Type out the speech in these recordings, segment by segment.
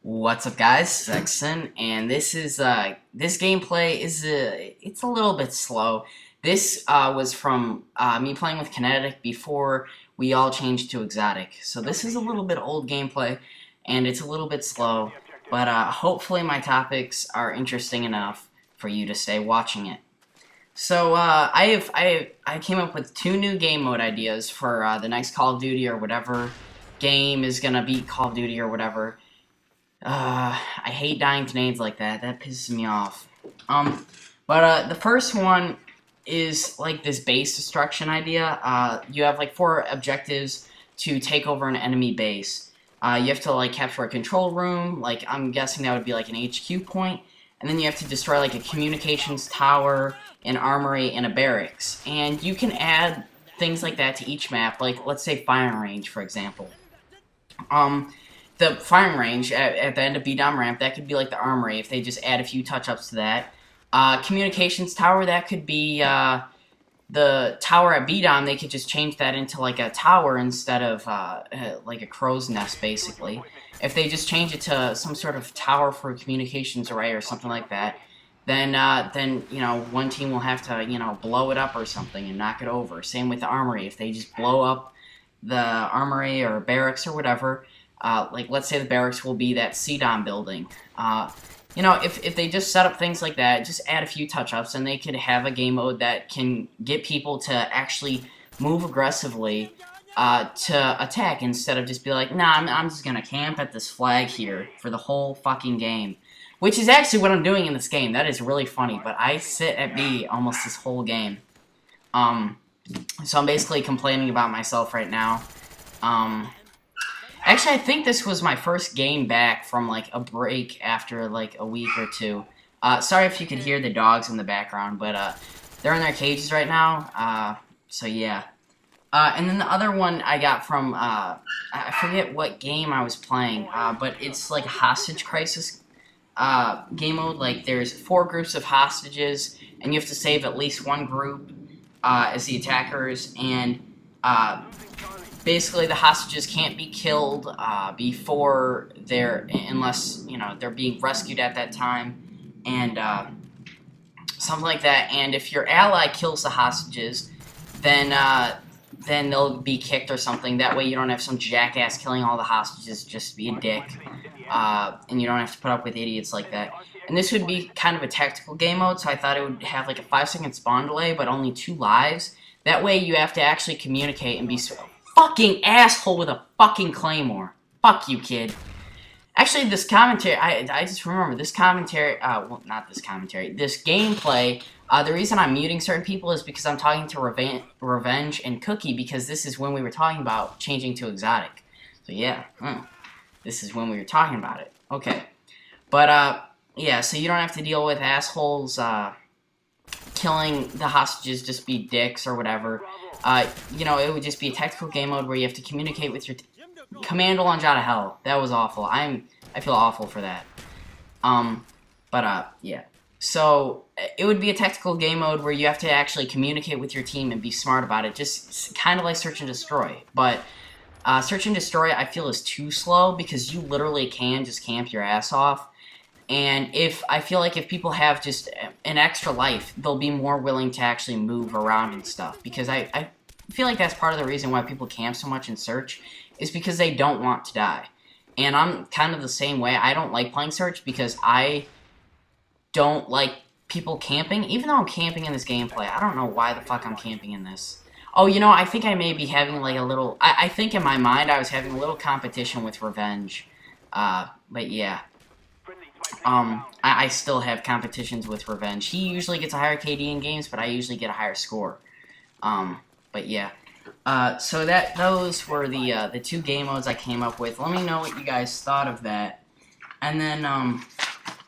What's up, guys? xSiin, and this gameplay is it's a little bit slow. This was from me playing with Kinetic before we all changed to exotic. So this is a little bit old gameplay, and it's a little bit slow. But hopefully my topics are interesting enough for you to stay watching it. So I came up with 2 new game mode ideas for the next Call of Duty or whatever game is gonna be Call of Duty or whatever. I hate dying to names like that. That pisses me off. The first one is like this base destruction idea. You have like 4 objectives to take over an enemy base. You have to like capture a control room. Like I'm guessing that would be like an HQ point, and then you have to destroy like a communications tower, an armory, and a barracks. And you can add things like that to each map. Like let's say firing range, for example. The firing range at the end of B-Dom ramp, that could be like the armory if they just add a few touch-ups to that. Communications tower, that could be the tower at B-Dom. They could just change that into like a tower instead of like a crow's nest, basically. If they just change it to some sort of tower for a communications array or something like that, then you know, one team will have to, you know, blow it up or something and knock it over. Same with the armory. If they just blow up the armory or barracks or whatever, like, let's say the barracks will be that CDOM building. You know, if they just set up things like that, just add a few touch-ups, and they could have a game mode that can get people to actually move aggressively to attack instead of just be like, nah, I'm just gonna camp at this flag here for the whole fucking game. Which is actually what I'm doing in this game. That is really funny, but I sit at B almost this whole game. So I'm basically complaining about myself right now. Actually, I think this was my first game back from, like, a break after, like, a week or 2. Sorry if you could hear the dogs in the background, but, they're in their cages right now, so yeah. And then the other one I got from, I forget what game I was playing, but it's, like, a hostage crisis, game mode. Like, there's 4 groups of hostages, and you have to save at least 1 group, as the attackers, and, basically, the hostages can't be killed before unless, you know, they're being rescued at that time, and something like that. And if your ally kills the hostages, then they'll be kicked or something. That way, you don't have some jackass killing all the hostages just to be a dick, and you don't have to put up with idiots like that. And this would be kind of a tactical game mode, so I thought it would have like a 5-second spawn delay, but only 2 lives. That way, you have to actually communicate and be fucking asshole with a fucking claymore. Fuck you, kid. Actually, this commentary, I just remember, this commentary, well, not this commentary, this gameplay, the reason I'm muting certain people is because I'm talking to Revenge and Cookie, because this is when we were talking about changing to exotic. So yeah, this is when we were talking about it. Okay. But, yeah, so you don't have to deal with assholes, killing the hostages, just be dicks or whatever. You know, it would just be a tactical game mode where you have to communicate with your command launch out of hell. That was awful. I feel awful for that. Yeah. So, it would be a tactical game mode where you have to actually communicate with your team and be smart about it. Just kind of like Search and Destroy. But, Search and Destroy, I feel, is too slow because you literally can just camp your ass off. And I feel like if people have just an extra life, they'll be more willing to actually move around and stuff. Because I feel like that's part of the reason why people camp so much in Search, is because they don't want to die. And I'm kind of the same way. I don't like playing Search because I don't like people camping. Even though I'm camping in this gameplay, I don't know why the fuck I'm camping in this. Oh, you know, I think I may be having like a little... I think in my mind I was having a little competition with Revenge. But yeah. I still have competitions with Revenge. He usually gets a higher KD in games, but I usually get a higher score. But yeah. So those were the 2 game modes I came up with. Let me know what you guys thought of that. And then,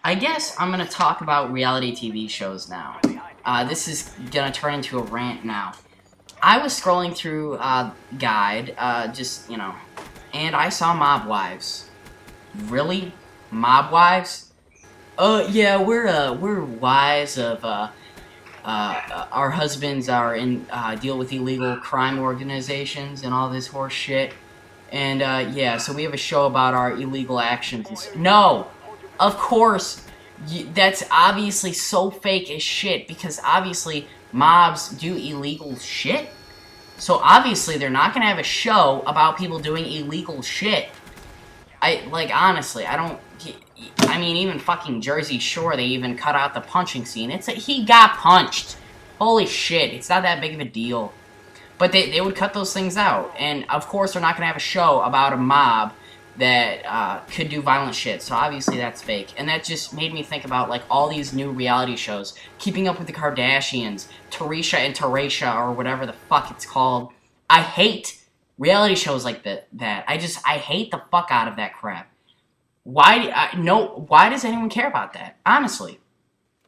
I guess I'm gonna talk about reality TV shows now. This is gonna turn into a rant now. I was scrolling through, Guide, just, you know, and I saw Mob Wives. Really? Mob Wives? Yeah, we're wives of, our husbands are in, deal with illegal crime organizations and all this horse shit. And, yeah, so we have a show about our illegal actions. No! Of course, that's obviously so fake as shit, because obviously mobs do illegal shit. So obviously they're not gonna have a show about people doing illegal shit. Honestly, I mean, even fucking Jersey Shore, they even cut out the punching scene. He got punched. Holy shit, it's not that big of a deal. But they would cut those things out. And, of course, they're not going to have a show about a mob that could do violent shit. So, obviously, that's fake. And that just made me think about, like, all these new reality shows. Keeping Up with the Kardashians, Tarisha and Tarisha, or whatever the fuck it's called. I hate reality shows like that. I hate the fuck out of that crap. Why does anyone care about that? Honestly.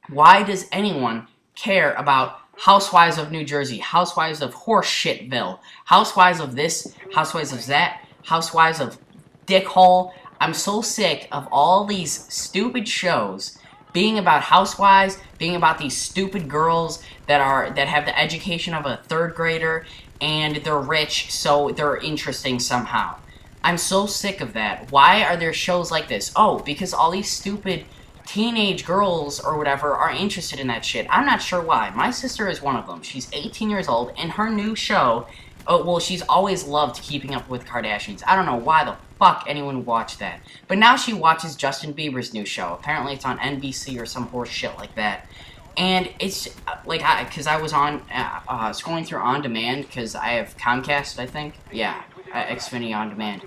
Why does anyone care about Housewives of New Jersey, Housewives of Horseshitville, Housewives of this, Housewives of that, Housewives of Dickhole? I'm so sick of all these stupid shows being about housewives, being about these stupid girls that have the education of a third grader, and they're rich, so they're interesting somehow. I'm so sick of that. Why are there shows like this? Oh, because all these stupid teenage girls or whatever are interested in that shit. I'm not sure why. My sister is one of them. She's 18 years old, and her new show, well, she's always loved Keeping Up with Kardashians. I don't know why the fuck anyone would watch that. But now she watches Justin Bieber's new show. Apparently it's on NBC or some horse shit like that. And it's, because I was on, scrolling through On Demand, because I have Comcast, I think. Yeah, Xfinity On Demand.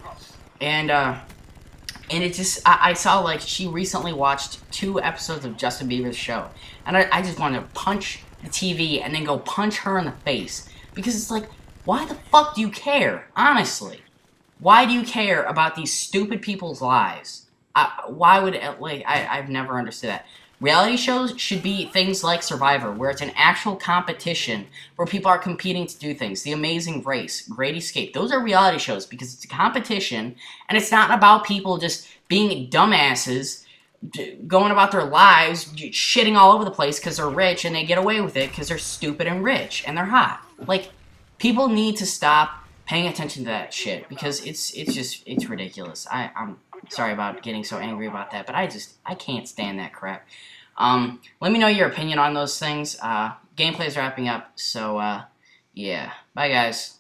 And it just, I saw, like, she recently watched 2 episodes of Justin Bieber's show. And I just wanted to punch the TV and then go punch her in the face. Because it's like, why the fuck do you care? Honestly. Why do you care about these stupid people's lives? Why would, I've never understood that. Reality shows should be things like Survivor, where it's an actual competition, where people are competing to do things. The Amazing Race, Great Escape. Those are reality shows because it's a competition, and it's not about people just being dumbasses, going about their lives, shitting all over the place because they're rich, and they get away with it because they're stupid and rich, and they're hot. Like, people need to stop paying attention to that shit, because it's ridiculous. I'm sorry about getting so angry about that, but I can't stand that crap. Let me know your opinion on those things. Gameplay's wrapping up, so, yeah. Bye, guys.